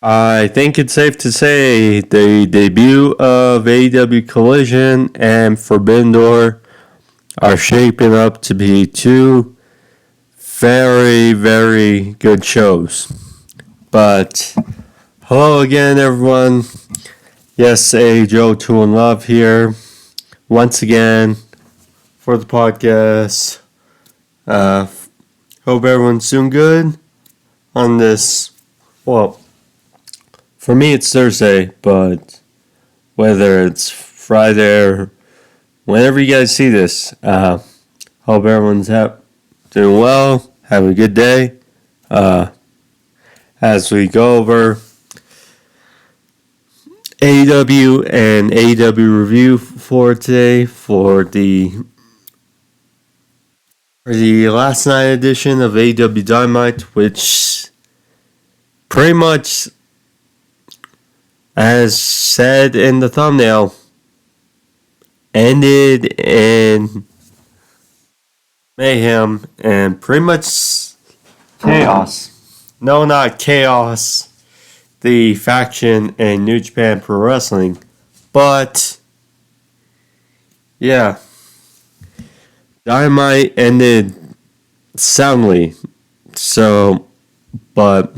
I think it's safe to say the debut of AEW Collision and Forbidden Door are shaping up to be two very, very good shows. But hello again, everyone. Yes, Joe 2 in Love here once again for the podcast. Hope everyone's doing good on this. Well, for me it's Thursday, but whether it's Friday or whenever you guys see this, hope everyone's doing well, having a good day. As we go over AEW and AEW review for today for the last night edition of AEW Dynamite, which pretty much, as said in the thumbnail, ended in mayhem and pretty much chaos. No, not chaos, the faction in New Japan Pro Wrestling, but yeah, Dynamite ended soundly. So, but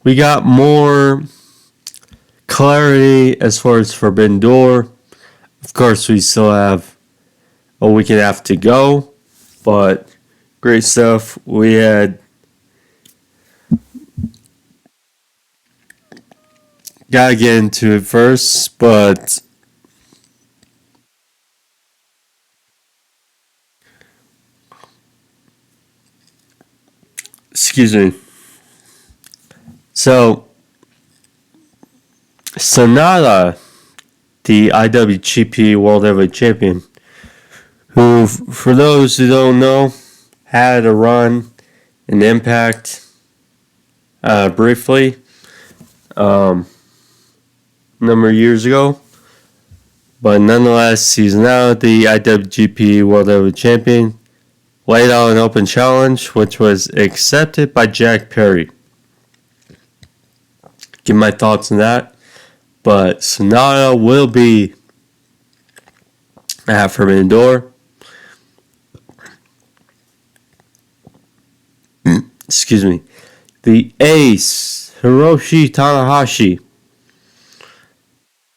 we got more clarity as far as Forbidden Door. Of course, we still have a week and a half to go, but great stuff. We had gotta get into it first, but excuse me. So, Sonata, the IWGP World Heavyweight Champion, who, for those who don't know, had a run in Impact briefly a number of years ago, but nonetheless, he's now the IWGP World Heavyweight Champion. Laid out an open challenge, which was accepted by Jack Perry. Give my thoughts on that. But Sonata will be at Forbidden Door. Excuse me. The Ace, Hiroshi Tanahashi,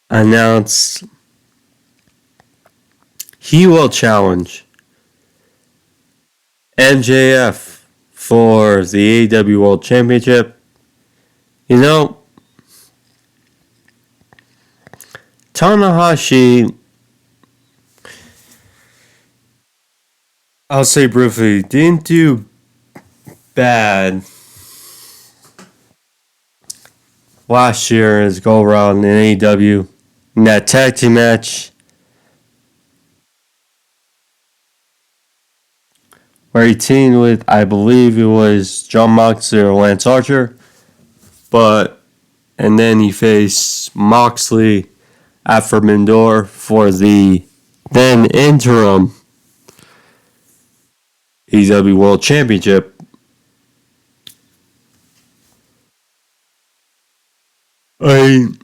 announced he will challenge MJF for the AEW World Championship. You know, Tanahashi, I'll say briefly, didn't do bad last year as go around in AEW in that tag team match where he teamed with, I believe it was Jon Moxley or Lance Archer, and then he faced Moxley at Forbidden Door for the then interim AEW World Championship. He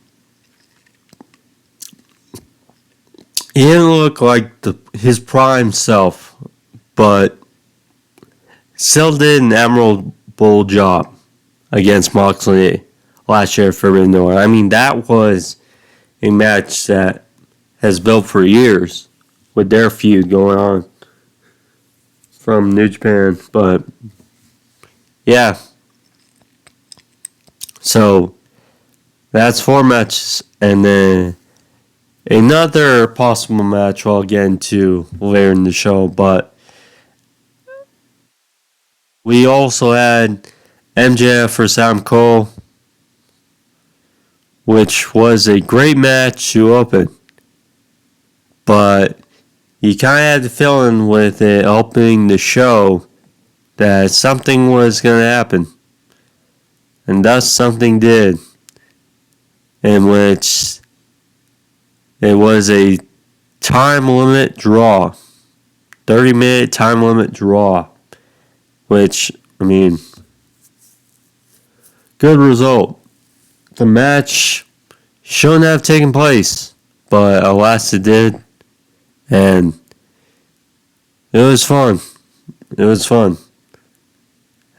didn't look like his prime self, but still did an admirable job against Moxley last year for Forbidden Door. I mean, that was a match that has built for years with their feud going on from New Japan. But yeah, so that's 4 matches, and then another possible match I'll get into later in the show. But we also had MJF for Sam Cole, which was a great match to open. But you kind of had the feeling with it opening the show that something was going to happen. And thus something did. In which it was a time limit draw. 30-minute time limit draw. Which, I mean, good result. The match shouldn't have taken place, but alas it did. And it was fun. It was fun.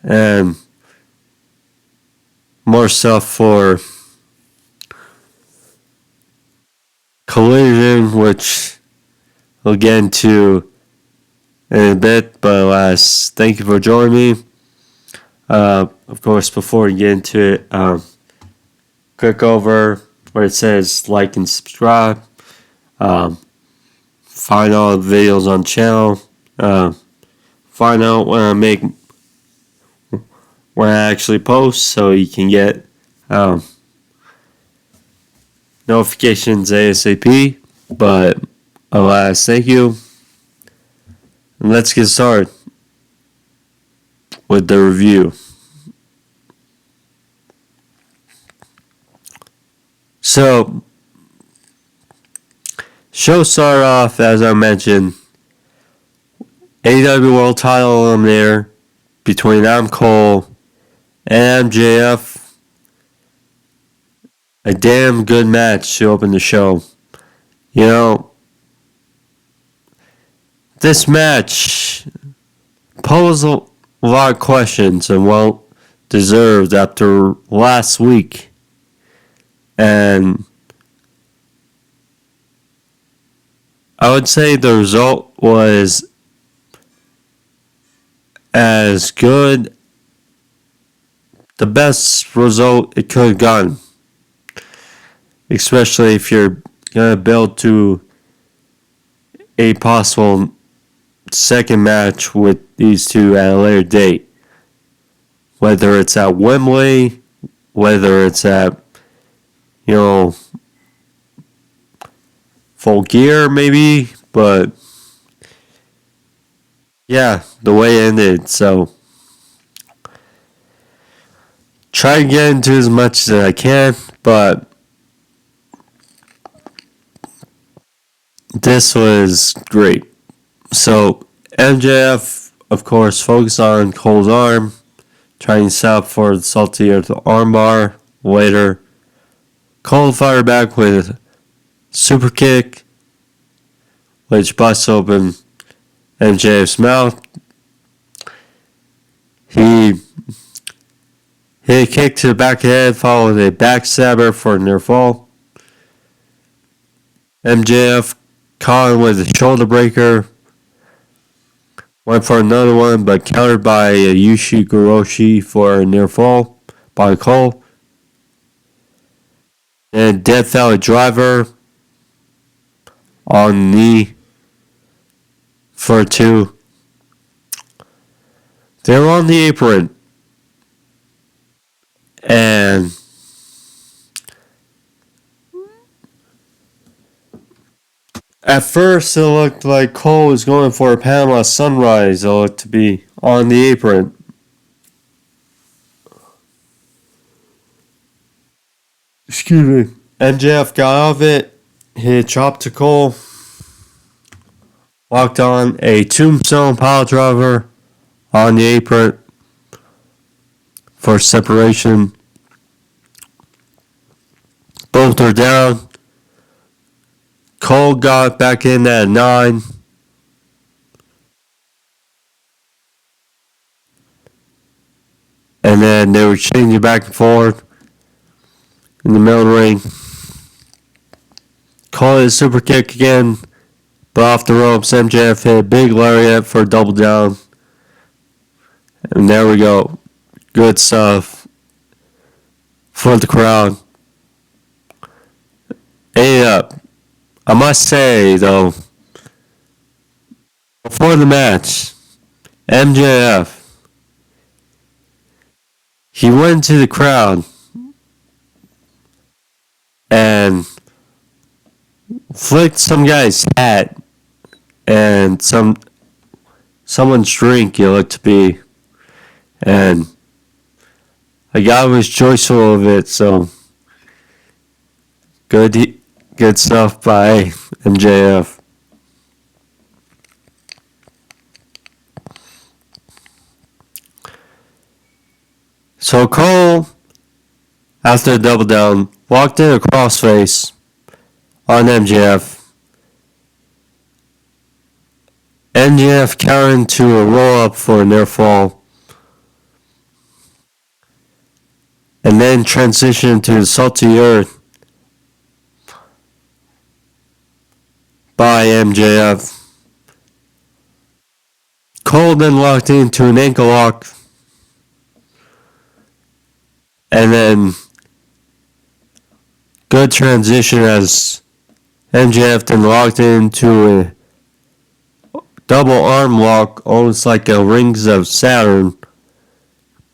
And more stuff for Collision, which we'll get into in a bit. But alas, thank you for joining me. Of course, before we get into it, click over where it says like and subscribe. Find all the videos on the channel. Find out when I actually post, so you can get notifications ASAP. But alas, thank you. And let's get started with the review. So, show started off, as I mentioned, AEW World Title Eliminator between Adam Cole and MJF. A damn good match to open the show. You know, this match posed a lot of questions, and well deserved after last week. And I would say the result was as good, the best result it could have gotten. Especially if you're going to build to a possible second match with these two at a later date. Whether it's at Wembley, whether it's at, Full Gear maybe, but yeah, the way it ended. So try to get into as much as I can, but this was great. So MJF, of course, focused on Cole's arm, trying to set up for the salty earth armbar. Later, Cole fired back with super kick, which busts open MJF's mouth. He hit a kick to the back of the head, followed with a backstabber for a near fall. MJF caught him with a shoulder breaker. Went for another one, but countered by a Yushi Guroshi for a near fall by Cole. And Death Valley Driver on knee for 2. They were on the apron. And at first it looked like Cole was going for a Panama Sunrise. It looked to be on the apron. Excuse me. MJF got out of it. Hit a chop to Cole. Locked on a tombstone pile driver on the apron for separation. Both are down. Cole got back in at 9. And then they were changing back and forth in the middle of the ring. Cole hit a super kick again, but off the ropes. MJF hit a big lariat for a double down. And there we go. Good stuff for the crowd. I must say, though, before the match, MJF, he went to the crowd and flicked some guy's hat and someone's drink, it looked to be. And the guy was joyful of it, so good stuff by MJF. So Cole after the double down, walked in a crossface on MJF. MJF countered to a roll up for a near fall. And then transitioned to the salty earth by MJF. Cole then locked into an ankle lock. And then good transition as MJF then locked into a double arm lock, almost like a Rings of Saturn.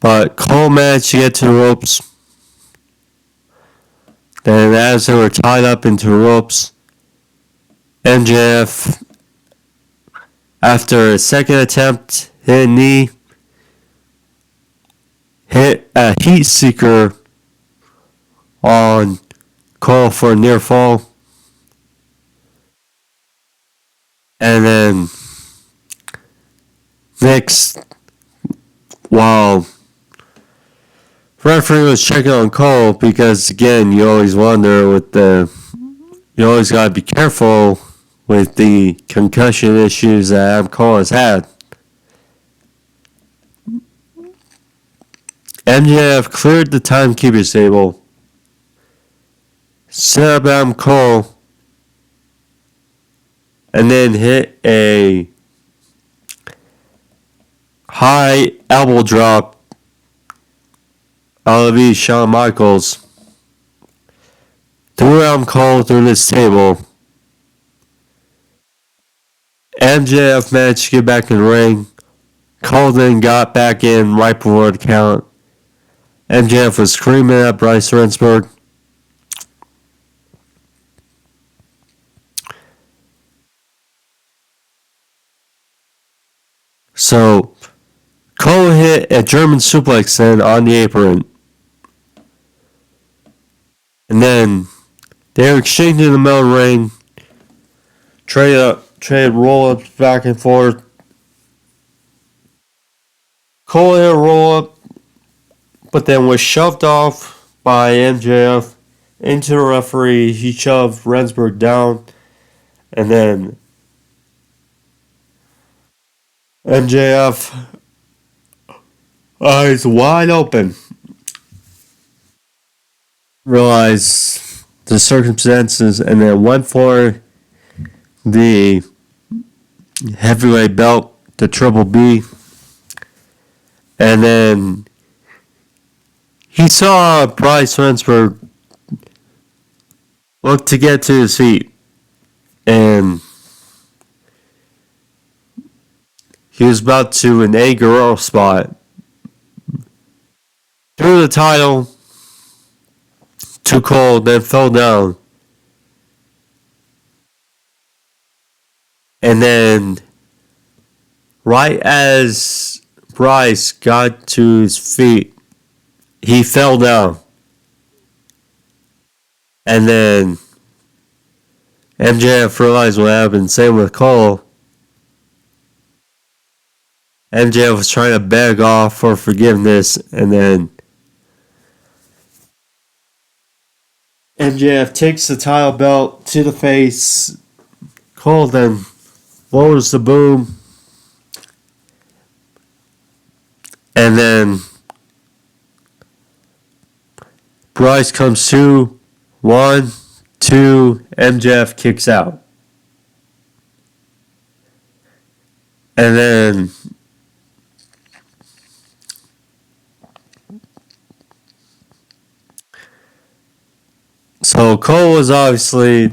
But Cole managed to get to the ropes. Then as they were tied up into the ropes, MJF, after a second attempt, hit a knee, hit a heat seeker on Cole for a near fall. And then next, while referee was checking on Cole, because again, you always wonder you always gotta be careful with the concussion issues that Adam Cole has had. MJF cleared the timekeeper's table, set up Adam Cole, and then hit a high elbow drop out of Shawn Michaels. Threw Adam Cole through this table. MJF managed to get back in the ring. Cole then got back in right before the count. MJF was screaming at Bryce Remsburg. So, Cole hit a German suplex then on the apron. And then they were exchanging the middle ring. Trade roll-ups back and forth. Cole hit a roll-up, but then was shoved off by MJF into the referee. He shoved Remsburg down. And then MJF, eyes wide open, realized the circumstances and then went for the heavyweight belt, the Triple B. And then he saw Bryce Remsburg look to get to his feet. And he was about to an A Guerrero spot. Threw the title to Cole, then fell down. And then, right as Bryce got to his feet, he fell down. And then MJF realized what happened. Same with Cole. MJF was trying to beg off for forgiveness, and then MJF takes the title belt to the face. Cole then lowers the boom. And then Bryce comes to 1, 2, MJF kicks out. And then so Cole was obviously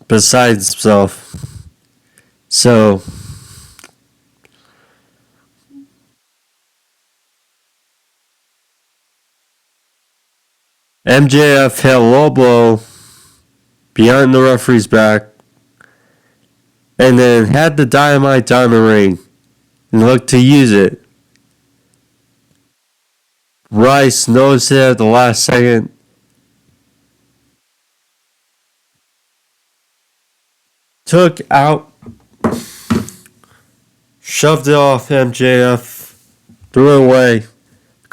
besides himself. So MJF hit a low blow behind the referee's back and then had the Dynamite diamond ring and looked to use it. Rice noticed it at the last second. Took out, shoved it off MJF, threw it away,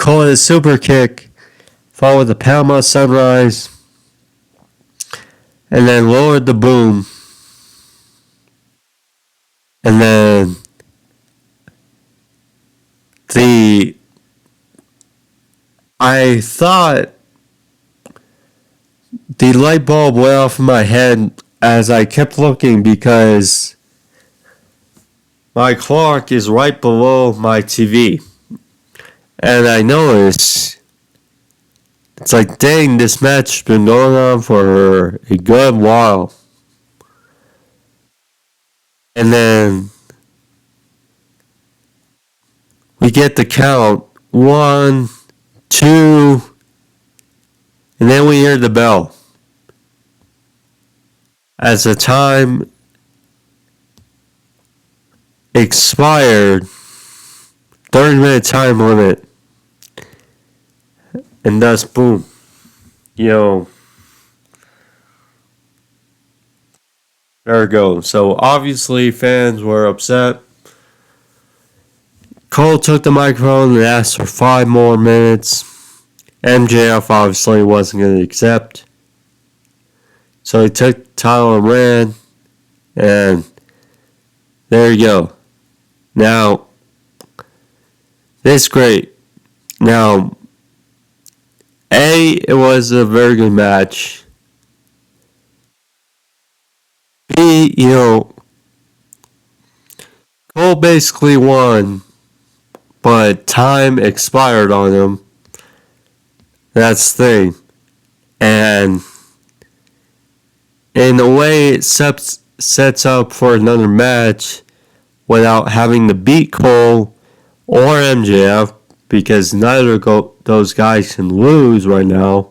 called a super kick, followed with a Panama Sunrise, and then lowered the boom. And then I thought the light bulb went off in my head as I kept looking because my clock is right below my TV. And I noticed, it's like, dang, this match has been going on for a good while. And then we get the count. 1, 2, and then we hear the bell. As the time expired, 30-minute time limit. And thus, boom. There we go. So obviously fans were upset. Cole took the microphone and asked for 5 more minutes. MJF obviously wasn't going to accept. So he took the title and ran. And there you go. Now, this is great. Now, it was a very good match. B, Cole basically won, but time expired on him. That's the thing. And in a way, it sets up for another match without having to beat Cole or MJF, because neither of those guys can lose right now.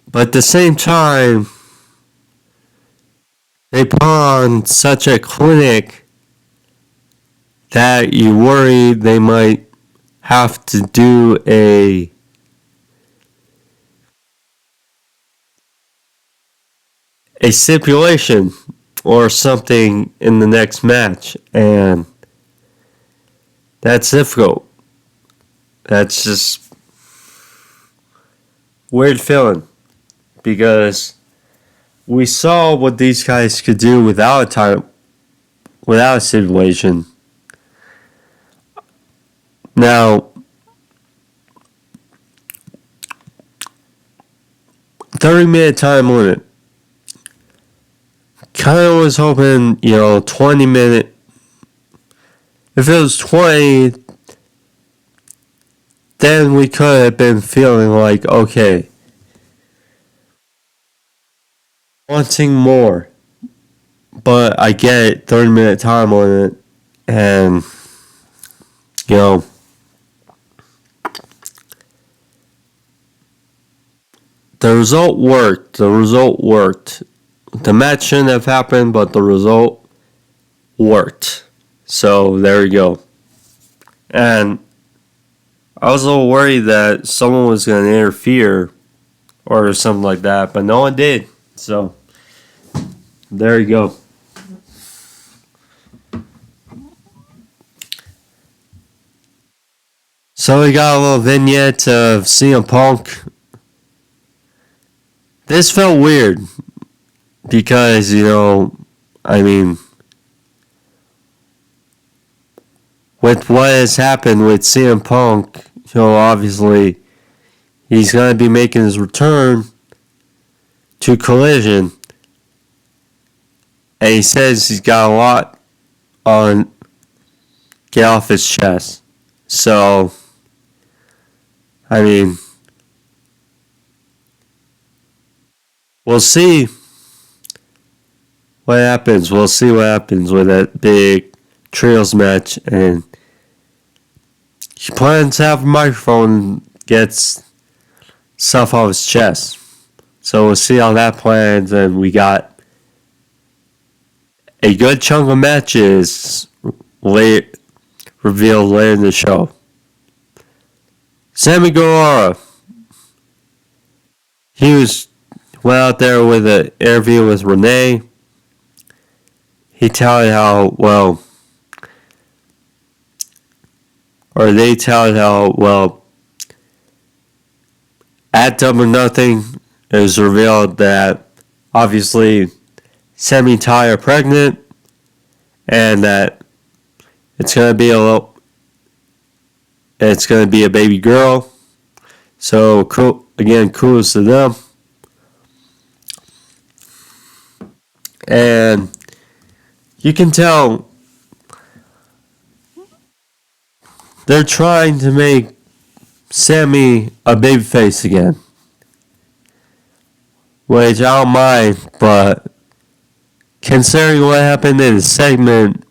But at the same time, they put on such a clinic that you worry they might have to do a stipulation or something in the next match, and that's difficult. That's just weird feeling, because we saw what these guys could do without a stipulation. Now, 30-minute time limit. Kind of was hoping, 20 minute. If it was 20, then we could have been feeling like, okay, wanting more. But I get it, 30-minute time limit, and, the result worked. The match shouldn't have happened, but the result worked. So there you go. And I was a little worried that someone was going to interfere or something like that, but no one did. So there you go. So we got a little vignette of CM Punk. This felt weird because, with what has happened with CM Punk, obviously he's going to be making his return to Collision, and he says he's got a lot on get off his chest. So, we'll see what happens. We'll see what happens with that big trios match. And he plans to have a microphone, gets stuff off his chest. So we'll see how that plans. And we got a good chunk of matches revealed later in the show. Sammy Guevara. He went out there with an interview with Renee. He told how, or they tell how, well, at Double or Nothing, it was revealed that obviously Sami and Ty are pregnant, and that it's gonna be a baby girl. So cool again, kudos to them. And you can tell they're trying to make Sami a babyface again, which I don't mind, but considering what happened in the segment,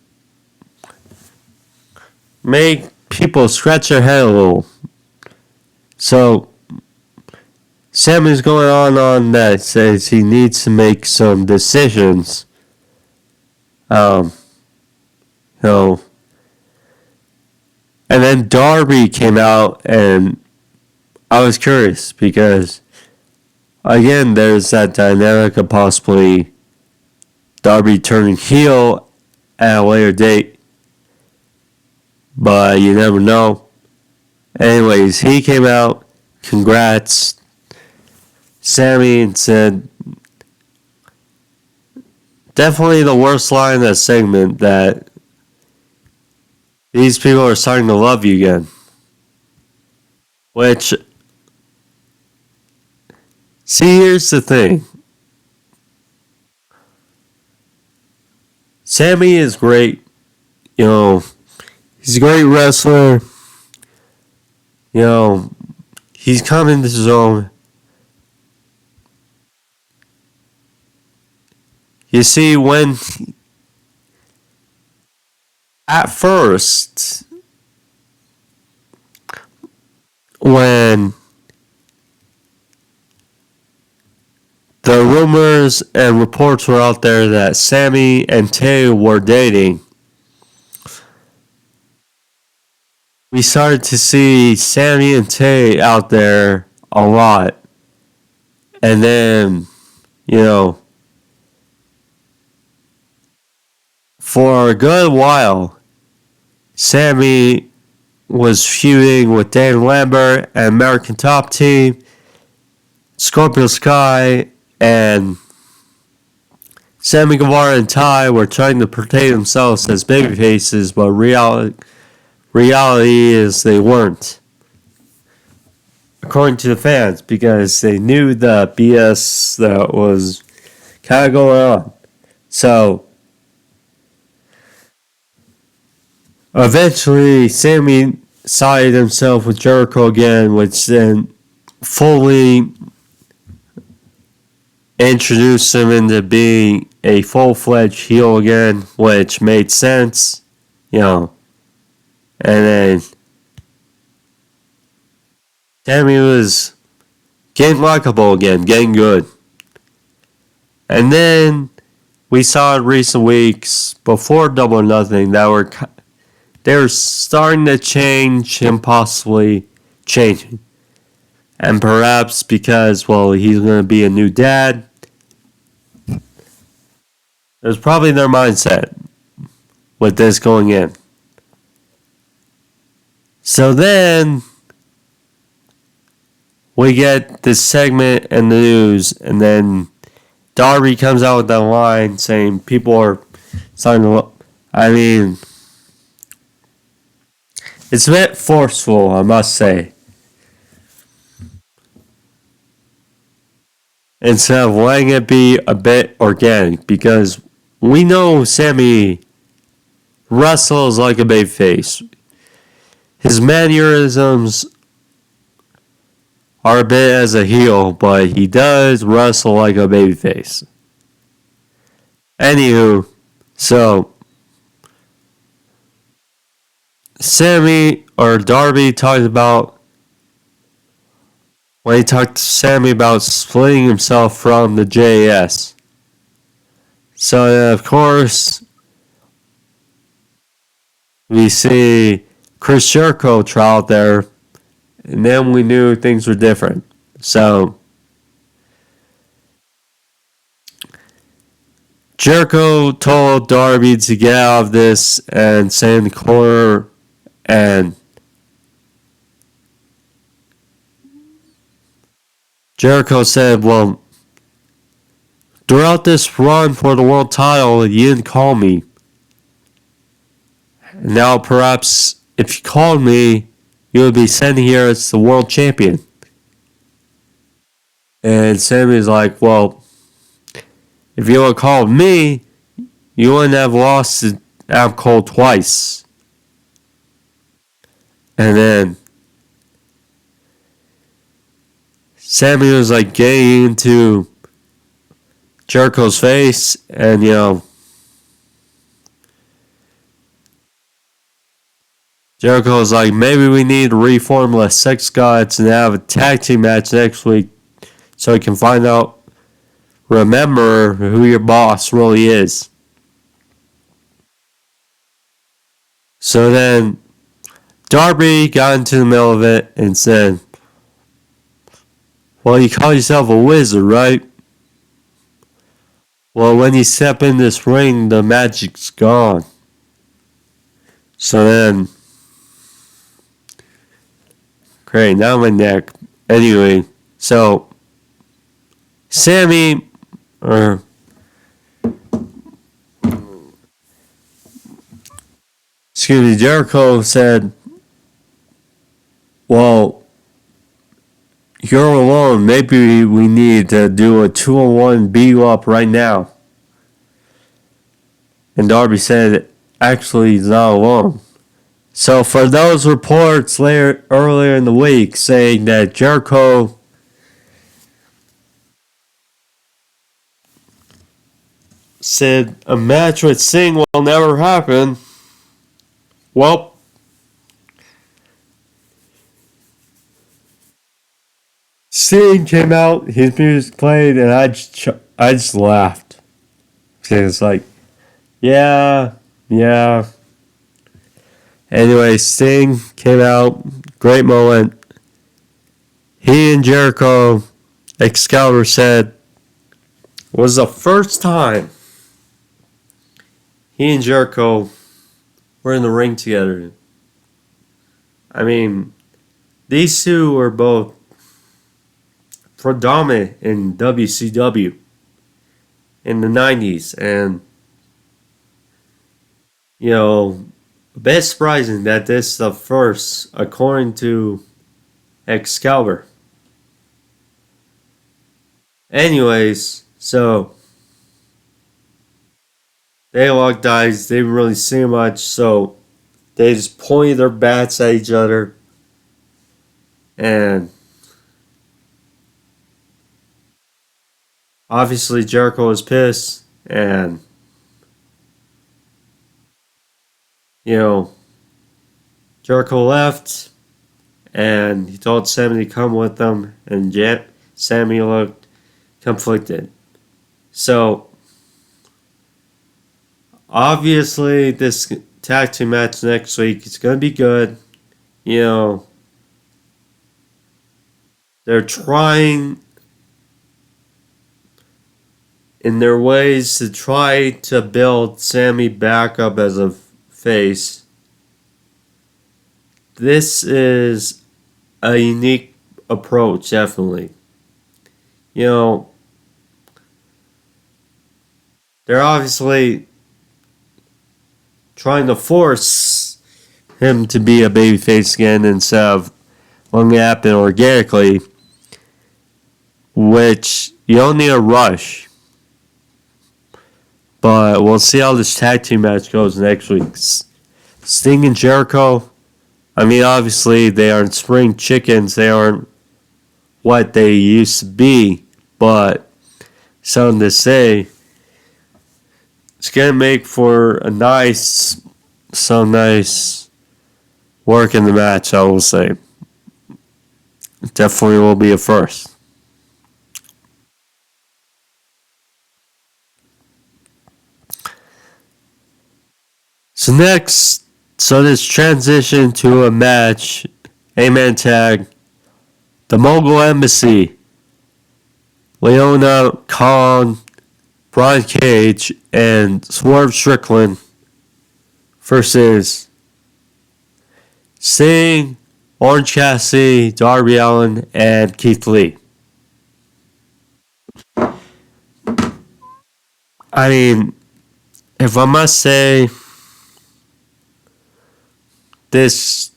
make people scratch their head a little. So Sami's going on that says he needs to make some decisions. And then Darby came out, and I was curious because, again, there's that dynamic of possibly Darby turning heel at a later date, but you never know. Anyways, he came out, congrats Sami, and said definitely the worst line in that segment, that these people are starting to love you again. Which, see, here's the thing. Sami is great. He's a great wrestler. He's come into his own. You see, at first, when the rumors and reports were out there that Sami and Aew were dating, we started to see Sami and Aew out there a lot. And then, for a good while, Sami was feuding with Dan Lambert and American Top Team, Scorpio Skye, and Sammy Guevara and Ty were trying to portray themselves as babyfaces, but reality is they weren't, according to the fans, because they knew the BS that was kind of going on. So eventually, Sami sided himself with Jericho again, which then fully introduced him into being a full-fledged heel again, which made sense, And then Sami was getting likable again, getting good. And then we saw in recent weeks, before Double or Nothing, that they're starting to change him, possibly changing. And perhaps because, he's going to be a new dad. There's probably their mindset with this going in. So then we get this segment in the news, and then Darby comes out with that line saying people are starting to look. I mean, it's a bit forceful, I must say. Instead of letting it be a bit organic, because we know Sami wrestles like a babyface. His mannerisms are a bit as a heel, but he does wrestle like a babyface. Anywho, so Sami or Darby talked about, when he talked to Sami about splitting himself from the JAS. So, of course, we see Chris Jericho trial out there, and then we knew things were different. So, Jericho told Darby to get out of this and stay in the corner and Jericho said, well, throughout this run for the world title, you didn't call me. Now, perhaps, if you called me, you would be sitting here as the world champion. And Sammy's like, well, if you would have called me, you wouldn't have lost to Adam Cole twice. And then Sammy was like getting into Jericho's face, and Jericho was like, maybe we need to reform the Sex Gods and have a tag team match next week so you can remember who your boss really is. So then Darby got into the middle of it and said, well, you call yourself a wizard, right? Well, when you step in this ring, the magic's gone. So then, great, now my neck. Anyway, so Sammy, Jericho said, well, you're alone. Maybe we need to do a 2-on-1 beat you up right now. And Darby said, actually, he's not alone. So for those reports earlier in the week saying that Jericho said a match with Sting will never happen, well, Sting came out, his music played, and I just laughed. It's like, yeah. Anyway, Sting came out, great moment. He and Jericho, Excalibur said, was the first time he and Jericho were in the ring together. I mean, these two were both predominant in WCW in the 90s, and a bit surprising that this is the first, according to Excalibur. Anyways, so they locked eyes, they didn't really see much, so they just pointed their bats at each other, and obviously Jericho was pissed, and Jericho left, and he told Sammy to come with them, and Sammy looked conflicted. So, obviously, this tag team match next week is going to be good. They're trying in their ways to try to build Sammy back up as a face. This is a unique approach, definitely. They're obviously trying to force him to be a babyface again instead of letting it happen organically, which you don't need a rush. But we'll see how this tag team match goes next week. Sting and Jericho, I mean, obviously, they aren't spring chickens. They aren't what they used to be. But something to say, it's going to make for a nice work in the match, I will say. Definitely will be a first. So next, this transition to a match, 8-man tag, the Mogul Embassy, Leona, Khan, Brian Cage, and Swerve Strickland versus Sting, Orange Cassidy, Darby Allin, and Keith Lee. I mean, if I must say, this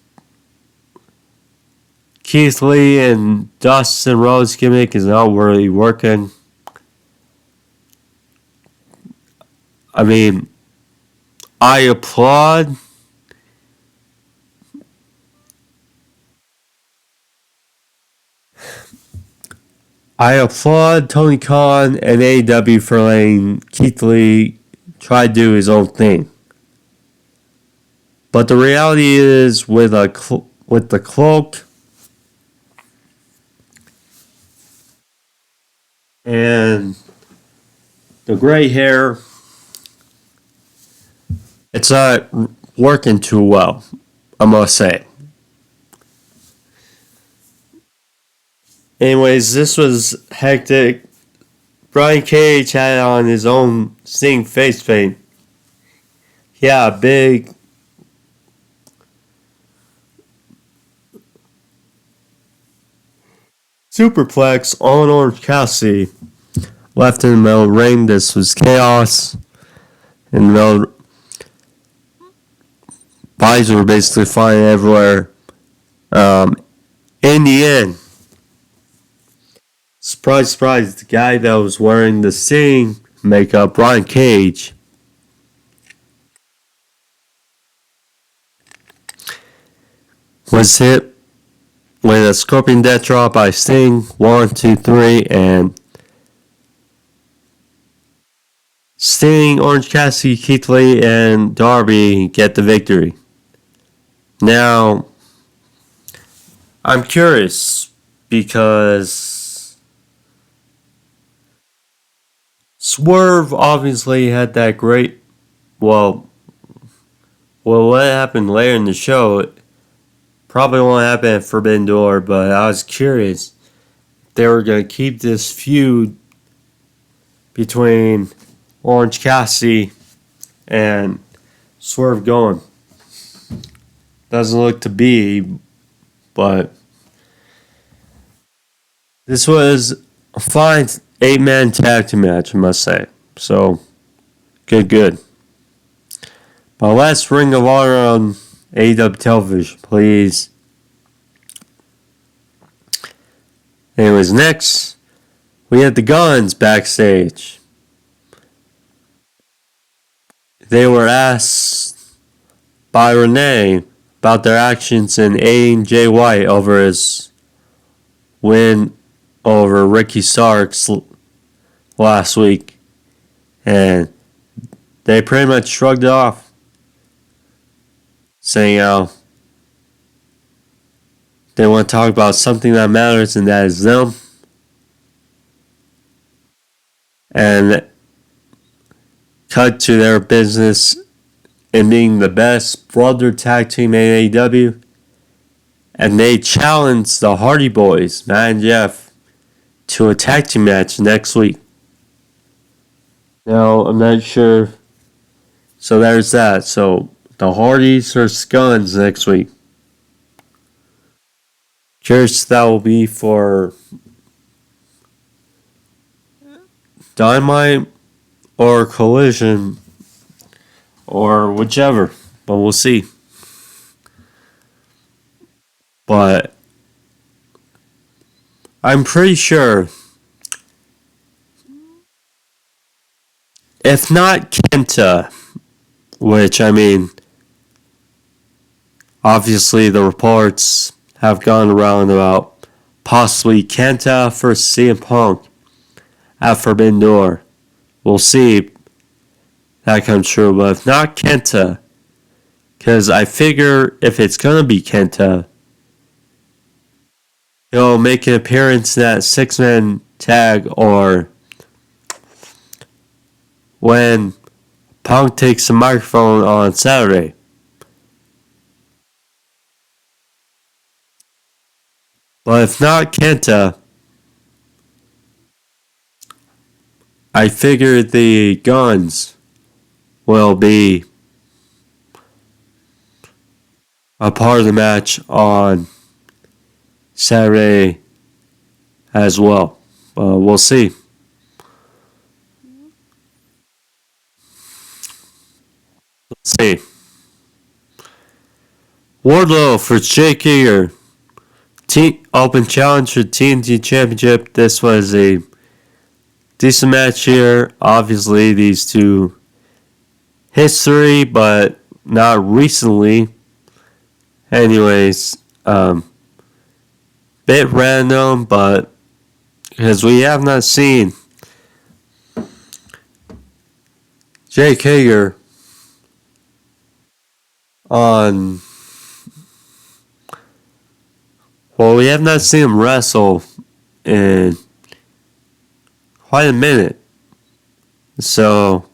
Keith Lee and Dustin Rhodes gimmick is not really working. I mean, I applaud Tony Khan and AEW for letting Keith Lee try to do his own thing. But the reality is, with the cloak and the gray hair, it's not working too well, I must say. Anyways, this was hectic. Brian Cage had on his own Sting face paint. Yeah, big superplex on Orange Cassidy. Left in the middle ring. This was chaos. In the middle, bodies were basically flying everywhere. In the end, surprise, surprise, the guy that was wearing the Sting makeup, Brian Cage, was hit with a Scorpion Death Drop by Sting. 1, 2, 3, and Sting, Orange Cassidy, Keith Lee, and Darby get the victory. Now, I'm curious because Swerve obviously had that great, well, what happened later in the show probably won't happen at Forbidden Door, but I was curious if they were going to keep this feud between Orange Cassidy and Swerve going. Doesn't look to be, but this was a fine 8-man tag team match, I must say. So, good. But let's Ring of Honor on AEW television, please. Anyways, next, we had the Guns backstage. They were asked by Renee about their actions in aiding Jay White over his win over Ricky Starks last week. And they pretty much shrugged it off, saying they want to talk about something that matters, and that is them. And cut to their business in being the best brother tag team in AEW. And they challenged the Hardy Boys, Matt and Jeff, to a tag team match next week. Now, I'm not sure. So there's that. So the Hardys or Guns next week. Curious that will be for Dynamite or Collision or whichever, but we'll see. But I'm pretty sure, if not Kenta, which I mean, obviously the reports have gone around about possibly Kenta versus CM Punk at Forbidden Door. We'll see if that comes true, but if not Kenta, because I figure if it's going to be Kenta, he'll make an appearance in that 6-man tag, or when Punk takes the microphone on Saturday. But if not Kenta, I figure the Guns will be a part of the match on Saturday as well. We'll see. Let's see. Wardlow for Jake Hager. Open challenge for TNT Championship. This was a decent match here. Obviously, these two history, but not recently. Anyways, bit random, but because we have not seen Jake Hager on. Well, we have not seen him wrestle in quite a minute. So,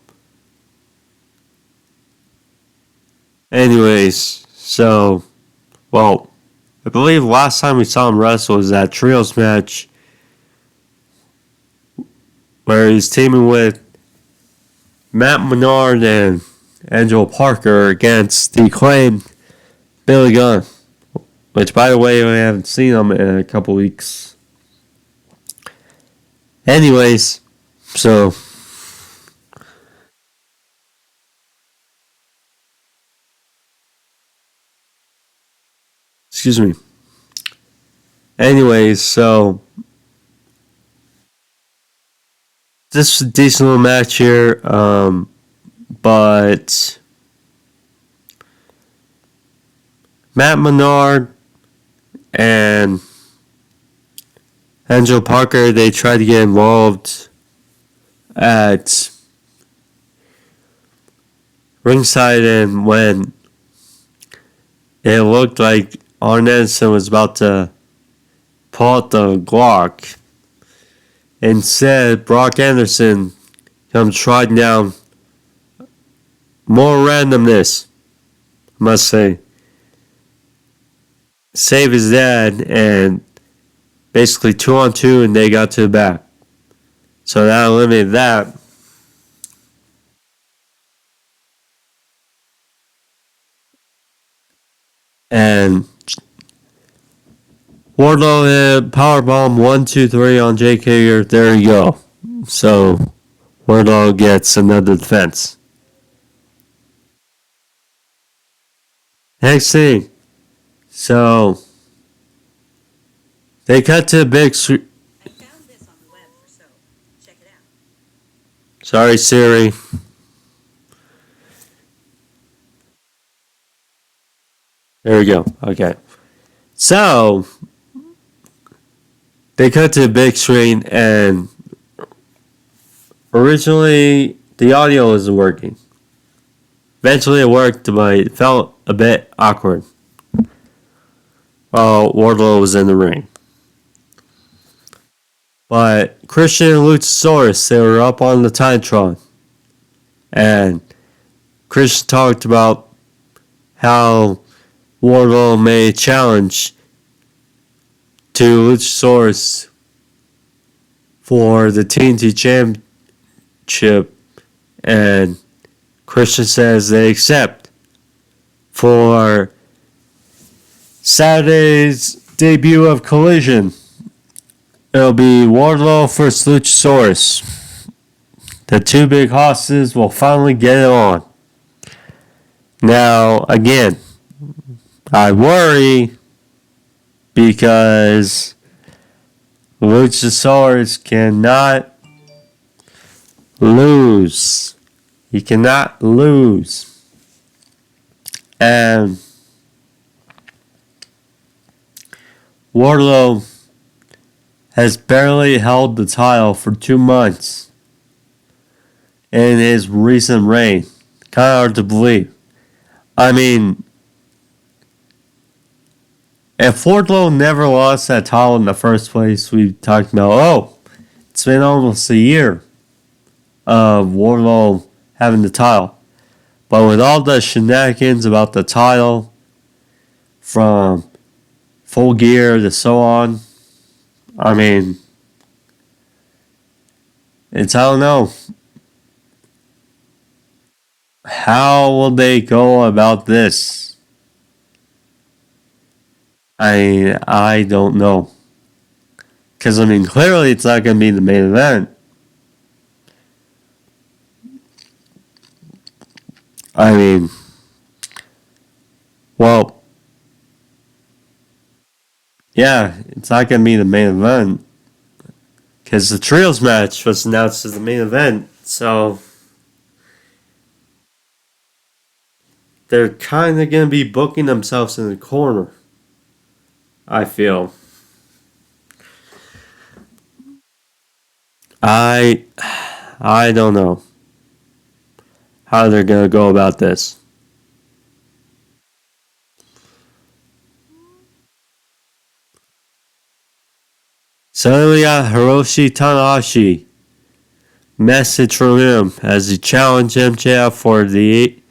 anyways, well, I believe last time we saw him wrestle was that trios match where he's teaming with Matt Menard and Angelo Parker against the acclaimed Billy Gunn. Which, by the way, we haven't seen him in a couple weeks. Anyways, so excuse me. Anyways, so this is a decent little match here, but Matt Menard and Angelo Parker, they tried to get involved at ringside, and when it looked like Arn Anderson was about to pull out the Glock, instead Brock Anderson comes trotting down. More randomness, I must say. Save his dad, and basically 2-on-2, and they got to the back. So that eliminated that. And Wardlow hit powerbomb 1, 2, 3 on Jake Hager. There you go. So Wardlow gets another defense. Next thing. So they cut to a big screen. I found this on the web for so. Check it out. Sorry, Siri. There we go. Okay. So they cut to a big screen, and originally the audio wasn't working. Eventually it worked, but it felt a bit awkward while Wardlow was in the ring. But Christian and Luchasaurus, they were up on the Titantron. And Christian talked about how Wardlow made a challenge to Luchasaurus for the TNT Championship. And Christian says they accept for Saturday's debut of Collision. It'll be Wardlow versus Luchasaurus. The two big hosses will finally get it on. Now, again, I worry because Luchasaurus cannot lose. He cannot lose. And Wardlow has barely held the title for 2 months in his recent reign. Kind of hard to believe. I mean, if Wardlow never lost that title in the first place, we talked about, it's been almost a year of Wardlow having the title. But with all the shenanigans about the title, from Full Gear to so on, I mean, I don't know. How will they go about this? I don't know. Because, clearly it's not going to be the main event. I mean, well, yeah, it's not going to be the main event because the trios match was announced as the main event. So they're kind of going to be booking themselves in the corner, I feel. I don't know how they're going to go about this. So then we got Hiroshi Tanahashi. Message from him as he challenged MJF for the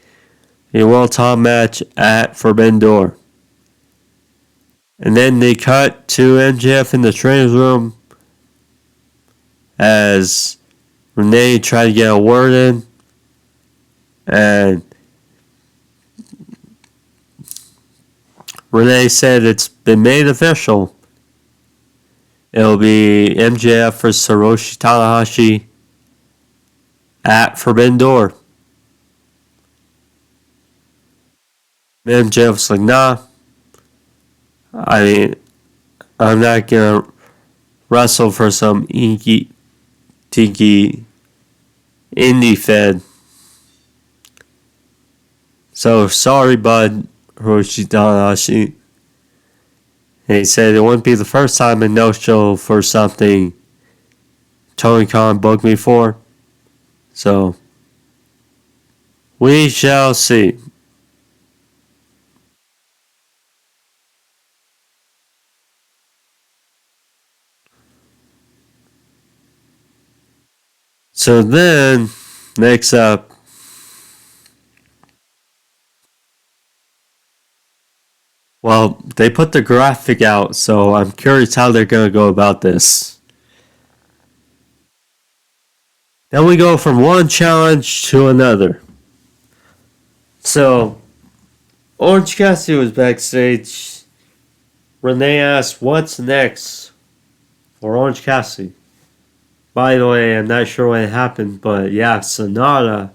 World Title match at Forbidden Door. And then they cut to MJF in the trainer's room as Renee tried to get a word in. And Renee said it's been made official. It'll be MJF versus Hiroshi Tanahashi at Forbidden Door. MJF was like, nah. I mean, I'm not going to wrestle for some inky, tinky indie fed. So, sorry, bud, Hiroshi Tanahashi. And he said it wouldn't be the first time a no-show for something Tony Khan booked me for. So, we shall see. So then, next up, well, they put the graphic out, so I'm curious how they're going to go about this. Then we go from one challenge to another. So, Orange Cassidy was backstage. Renee asked, what's next for Orange Cassidy? By the way, I'm not sure what happened, but yeah, Sonata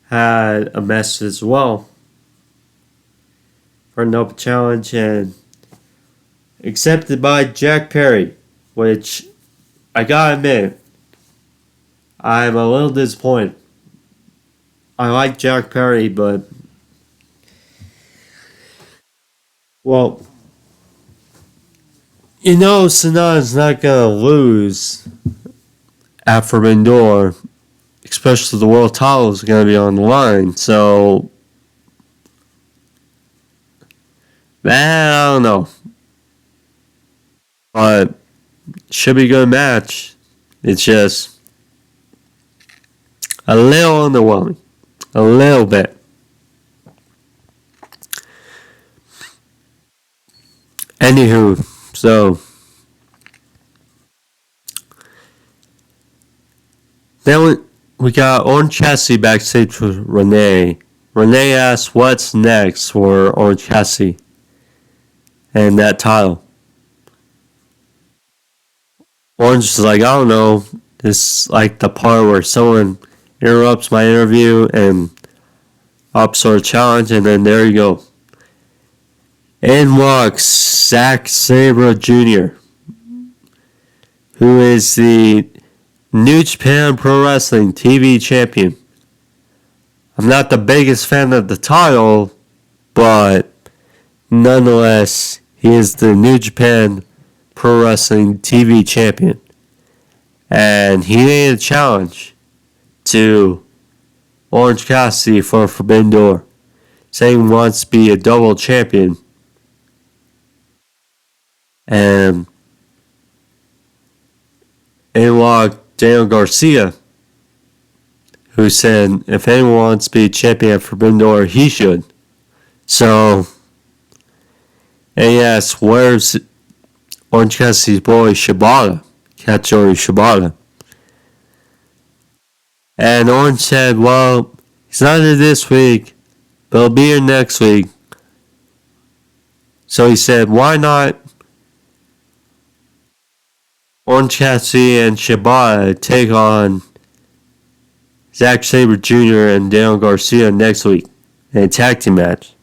had a message as well for an open challenge and accepted by Jack Perry, which I gotta admit, I'm a little disappointed. I like Jack Perry, but well, you know Sonata's not gonna lose at Forbidden Door, especially the world title is going to be on the line. So, man, I don't know. But, should be a good match. It's just a little underwhelming. A little bit. Anywho, so then we got Orange Cassidy backstage with Renee. Renee asked what's next for Orange Cassidy and that title. Orange is like, I don't know. It's like the part where someone interrupts my interview and ups our challenge, and then there you go. In walks Zack Sabre Jr., who is the New Japan Pro Wrestling TV champion. I'm not the biggest fan of the title, but nonetheless, he is the New Japan Pro Wrestling TV champion. And he made a challenge to Orange Cassidy for Forbidden Door, saying he wants to be a double champion. And in walked Daniel Garcia, who said if anyone wants to be champion at Forbidden Door, he should. So, and he asked, where's Orange Cassidy's boy Shibata? Katsuyori Shibata. And Orange said, well, he's not here this week, but he'll be here next week. So he said, why not Orange Cassidy and Shibata take on Zack Sabre Jr. and Daniel Garcia next week in a tag team match.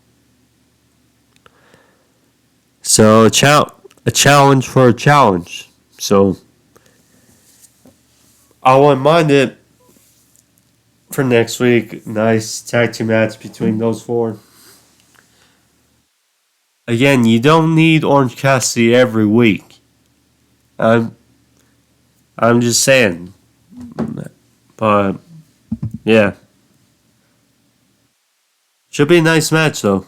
So a challenge for a challenge. So I wouldn't mind it for next week. Nice tag team match between those four. Again, you don't need Orange Cassidy every week. I'm just saying. But yeah. Should be a nice match though.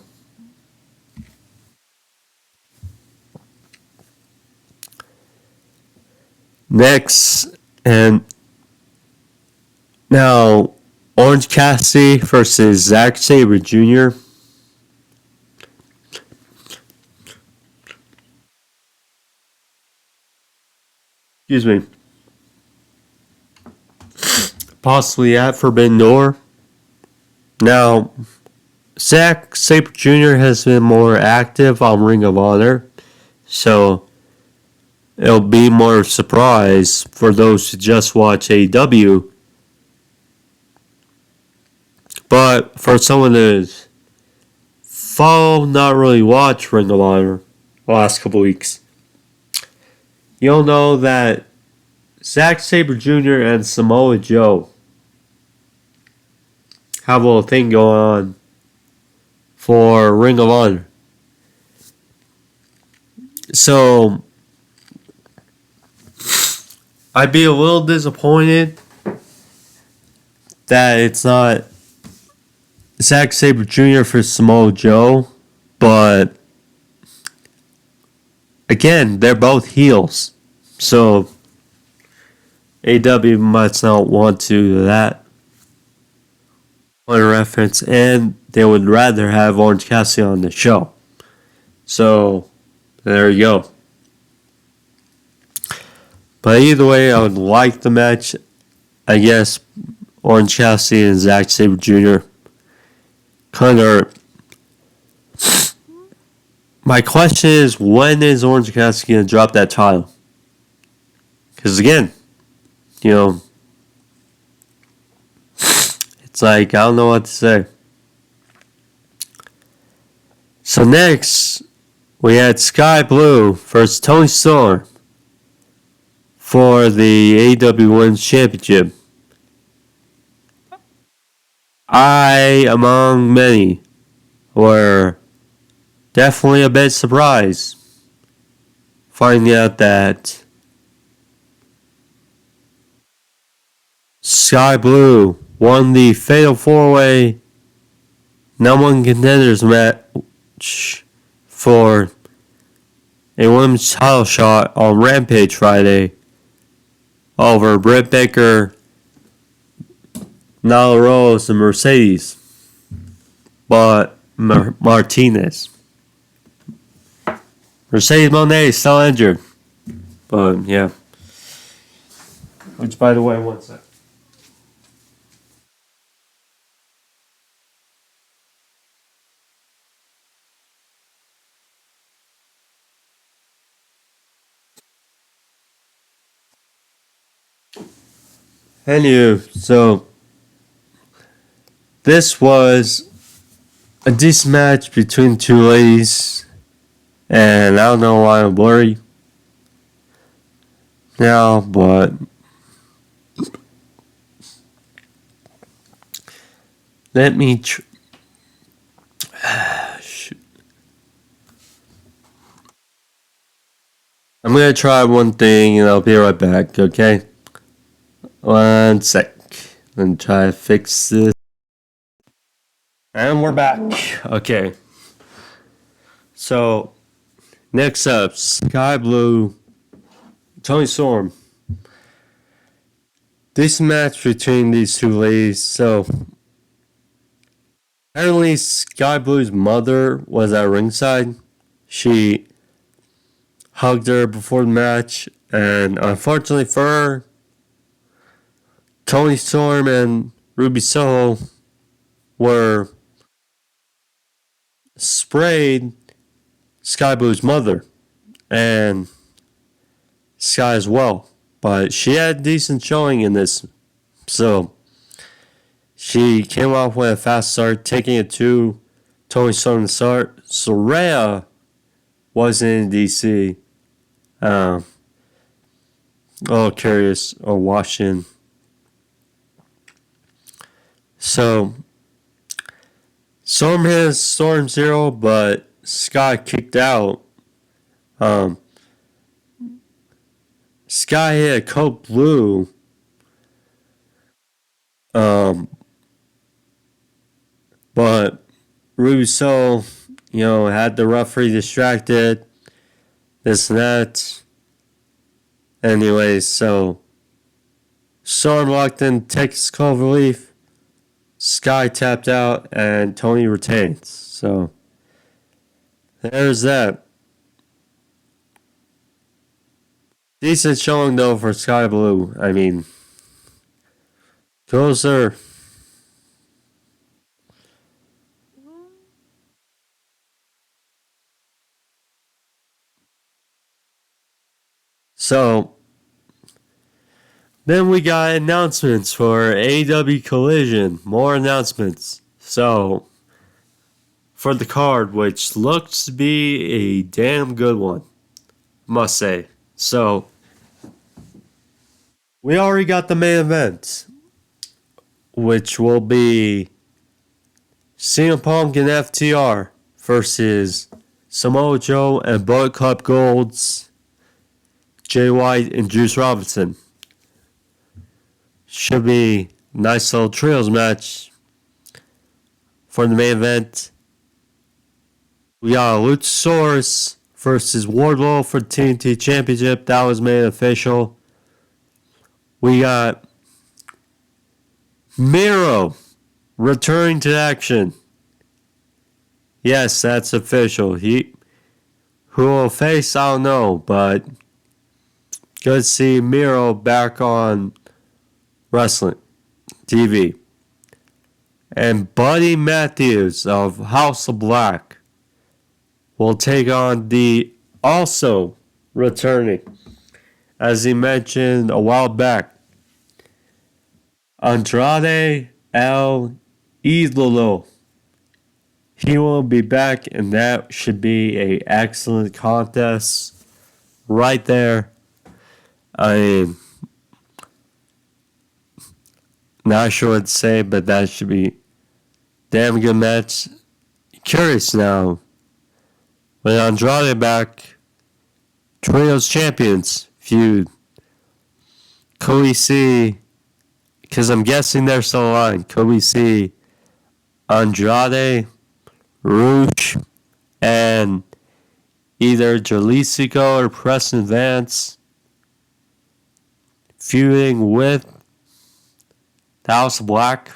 Next, and now Orange Cassidy versus Zack Sabre Jr. Excuse me. Possibly at Forbidden Door. Now, Zack Sabre Jr. has been more active on Ring of Honor, so it'll be more surprise for those who just watch AEW. But for someone who's not really watch Ring of Honor the last couple weeks, you'll know that Zack Sabre Jr. and Samoa Joe have a little thing going on for Ring of Honor. So I'd be a little disappointed that it's not Zack Sabre Jr. for Samoa Joe, but again, they're both heels. So AEW must not want to do that on a reference, and they would rather have Orange Cassidy on the show. So there you go. But either way, I would like the match. I guess Orange Cassidy and Zack Sabre Jr. kind of. My question is, when is Orange Cassidy going to drop that title? Because again, you know, it's like, I don't know what to say. So next, we had Skye Blue versus Toni Storm for the AEW Women's Championship. I, among many, were definitely a bit surprised finding out that Skye Blue won the Fatal 4-Way #1 Contenders match for a women's title shot on Rampage Friday over Britt Baker, Nyla Rose, and Mercedes. But Martinez. Mercedes Moné is still injured. But yeah. Which, by the way, one sec. Anywho, so this was a decent match between two ladies, and I don't know why I'm blurry now, but let me I'm gonna try one thing and I'll be right back, okay? One sec. Let me try to fix this. And we're back. Okay. So, next up, Skye Blue, Toni Storm. This match between these two ladies. So, apparently Skye Blue's mother was at ringside. She hugged her before the match, and unfortunately for her, Toni Storm and Ruby Soho were sprayed Skye Blue's mother and Skye as well. But she had a decent showing in this. So She came off with a fast start, taking it to Toni Storm to start. Soraya was in DC. A little curious or watching. So, Storm has Storm 0, but Skye kicked out. Skye hit a Coke Blue. But Russo, had the referee distracted. This and that. Anyways, so Storm locked in Texas Cloverleaf. Skye tapped out, and Toni retains. So there's that. Decent showing though for Skye Blue. I mean, closer. So then we got announcements for AEW Collision. More announcements. So for the card, which looks to be a damn good one, must say. So we already got the main event, which will be CM Punk and FTR versus Samoa Joe and Bullet Club Gold's Jay White and Juice Robinson. Should be a nice little trios match for the main event. We got Luchasaurus versus Wardlow for the TNT Championship. That was made official. We got Miro returning to action. Yes, that's official. Who will face, I don't know, but good to see Miro back on wrestling TV. And Buddy Matthews of House of Black will take on the also returning, as he mentioned a while back, Andrade El Idolo. He will be back, and that should be an excellent contest right there. I mean, not sure what to say, but that should be damn good match. Curious now, with Andrade back, Trios Champions feud. Could we see, because I'm guessing they're still aligned, could we see Andrade, Rush, and either Jalisco or Preston Vance feuding with the House of Black?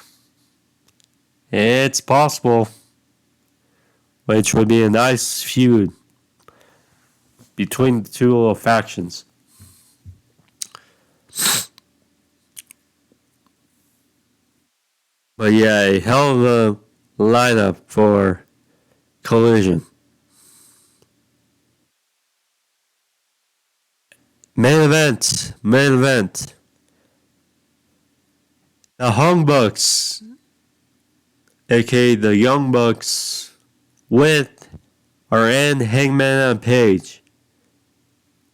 It's possible, which would be a nice feud between the two little factions. But yeah, a hell of a lineup for Collision. Main event. The Hung Bucks, aka the Young Bucks, with or in Hangman and Page,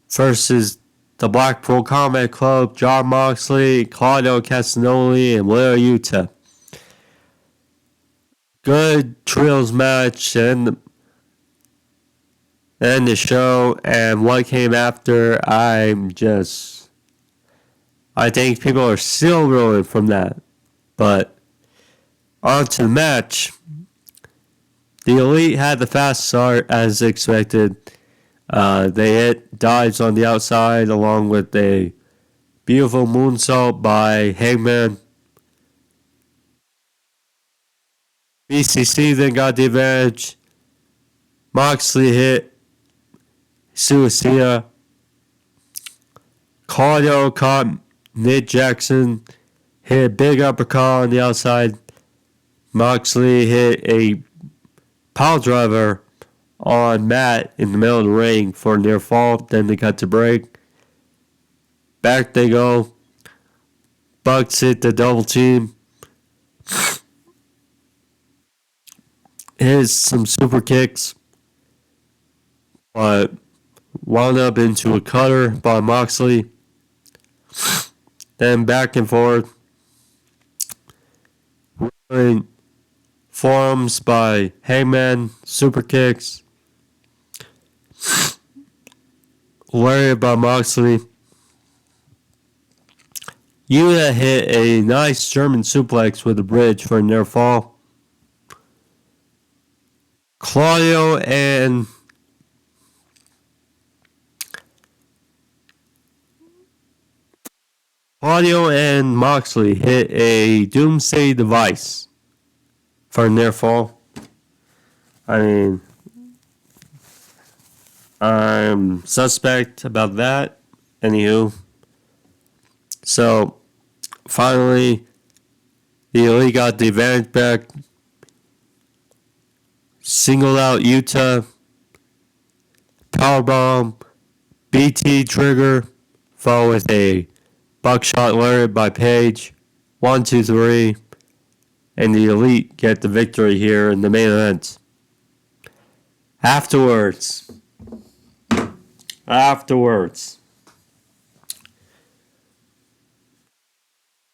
versus the Blackpool Combat Club, Jon Moxley, Claudio Castagnoli, and Wheeler Yuta. Good trios match and the show, and what came after, I think people are still rolling from that. But on to the match. The Elite had the fast start as expected. They hit dives on the outside along with a beautiful moonsault by Hangman. BCC then got the advantage. Moxley hit Suicida. Claudio caught Nick Jackson. Hit a big uppercut on the outside. Moxley hit a pile driver on Matt in the middle of the ring for a near fall. Then they cut to break. Back they go. Bucks hit the double team. hit some super kicks, but wound up into a cutter by Moxley. Then back and forth. Forearms by Hangman, super kicks. Lariat by Moxley. Yuta hit a nice German suplex with a bridge for a near fall. Claudio and Moxley hit a Doomsday Device for a near fall. I mean, I'm suspect about that. Anywho. So, finally, the Elite got the advantage back. Singled out Yuta. Powerbomb. BT trigger. Followed with a buckshot lariat by Page. 1, 2, 3. And the Elite get the victory here in the main event. Afterwards,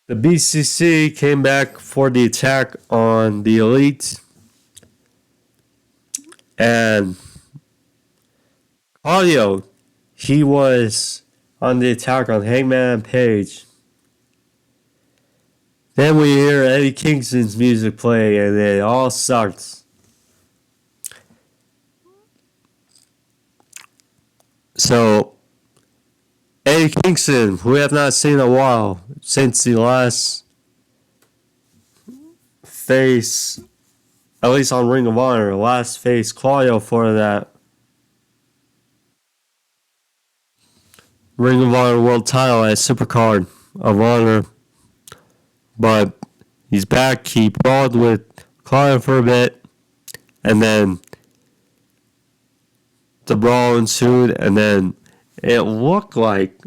the BCC came back for the attack on the Elite. And Claudio, he was on the attack on Hangman and Page. Then we hear Eddie Kingston's music play, and it all sucks. So, Eddie Kingston, who we have not seen in a while, since the last face, at least on Ring of Honor, last face Claudio for that Ring of Honor World title at Supercard of Honor. But he's back. He brawled with Claudio for a bit, and then the brawl ensued, and then it looked like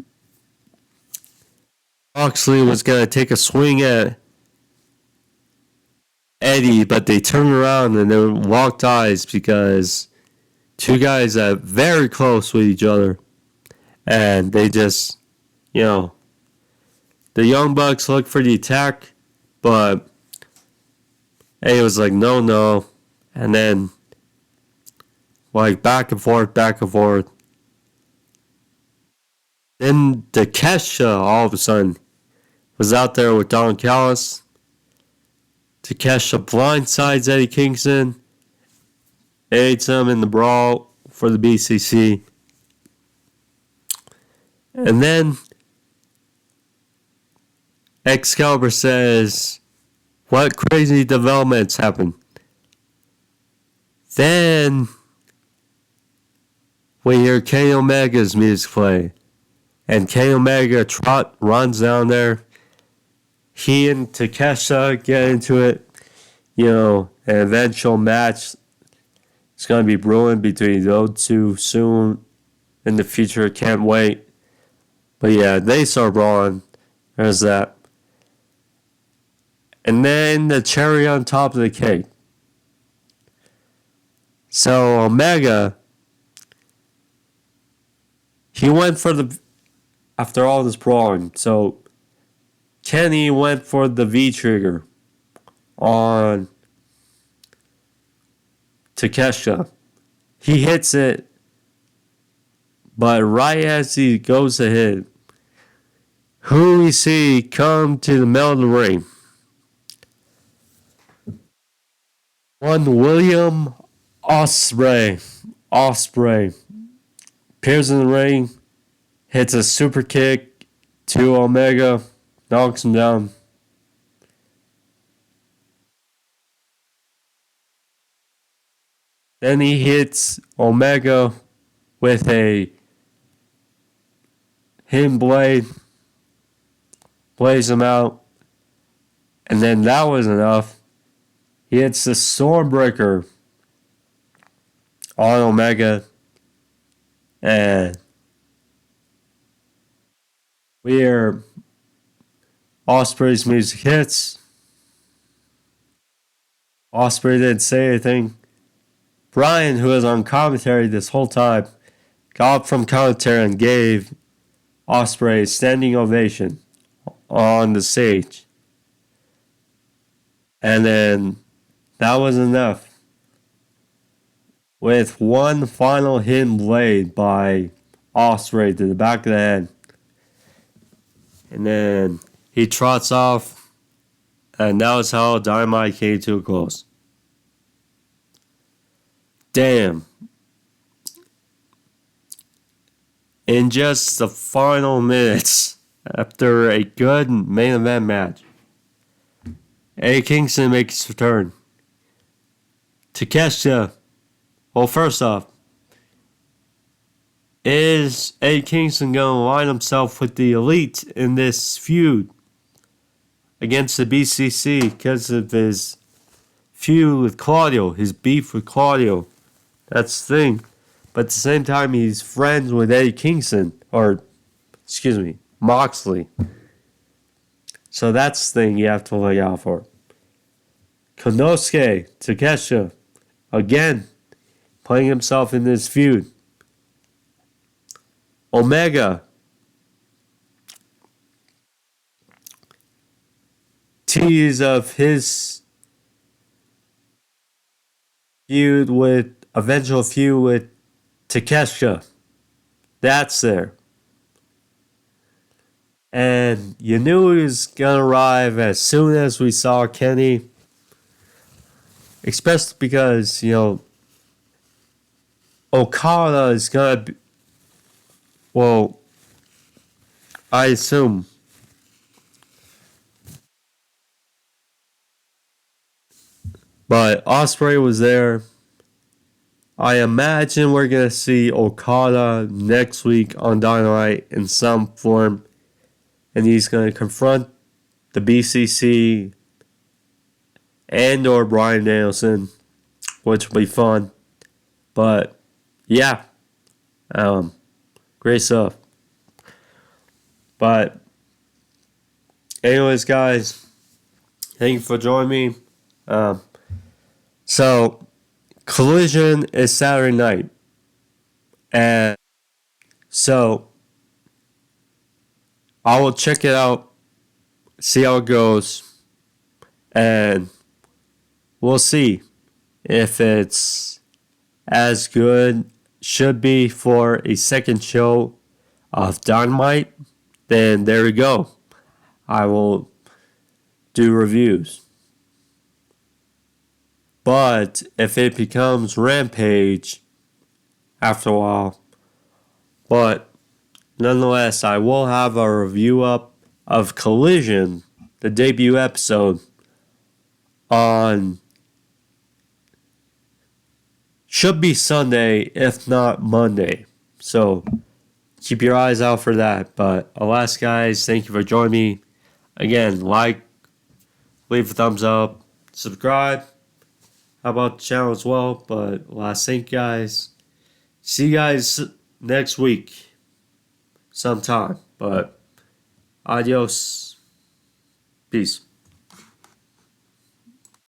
Moxley was going to take a swing at Eddie, but they turned around and they locked eyes because two guys are very close with each other. And they just, the Young Bucks looked for the attack, but Eddie was like, no. And then, back and forth. Then Takeshita, all of a sudden, was out there with Don Callis. Takeshita blindsides Eddie Kingston. Aids him in the brawl for the BCC. And then Excalibur says, what crazy developments happened? Then we hear Kenny Omega's music play. And Kenny Omega runs down there. He and Takeshita get into it. An eventual match is going to be brewing between those two soon in the future. Can't wait. But yeah, they start brawling. There's that. And then the cherry on top of the cake. So Omega, he went for after all this brawling, so Kenny went for the V trigger on Takeshita. He hits it, but right as he goes to hit, who we see come to the middle of the ring? One William Ospreay appears in the ring, hits a super kick to Omega, knocks him down. Then he hits Omega with a hidden blade, plays him out, and then that was enough. He hits the Stormbreaker on Omega, and we hear Ospreay's music hits. Ospreay didn't say anything. Brian, who was on commentary this whole time, got up from commentary and gave Ospreay a standing ovation on the stage. And then that was enough. With one final hidden blade by Ospreay to the back of the head. And then he trots off. And that was how Dynamite came to a close. Damn. In just the final minutes, after a good main event match, Eddie Kingston makes his return. Takeshita. Well, first off, is Eddie Kingston going to align himself with the Elite in this feud against the BCC because of his feud with Claudio, his beef with Claudio? That's the thing. But at the same time, he's friends with Eddie Kingston, Moxley. So that's the thing you have to look out for. Konosuke Takeshita, again, playing himself in this feud. Omega. Tease of his eventual feud with Takeshita. That's there. And you knew he was going to arrive as soon as we saw Kenny. Especially because, Okada is going to be... Well, I assume... But Ospreay was there. I imagine we're going to see Okada next week on Dynamite in some form. And he's going to confront the BCC and or Bryan Danielson, which will be fun. But, yeah. Great stuff. But, anyways, guys, thank you for joining me. So, Collision is Saturday night. And so, I will check it out, see how it goes, and we'll see if it's as good, should be for a second show of Dynamite. Then there we go. I will do reviews. But if it becomes Rampage after a while, but nonetheless, I will have a review up of Collision, the debut episode, on should be Sunday, if not Monday. So keep your eyes out for that. But alas, guys, thank you for joining me. Again, like, leave a thumbs up, subscribe. How about the channel as well? But last thing, guys. See you guys next week sometime. But adios. Peace.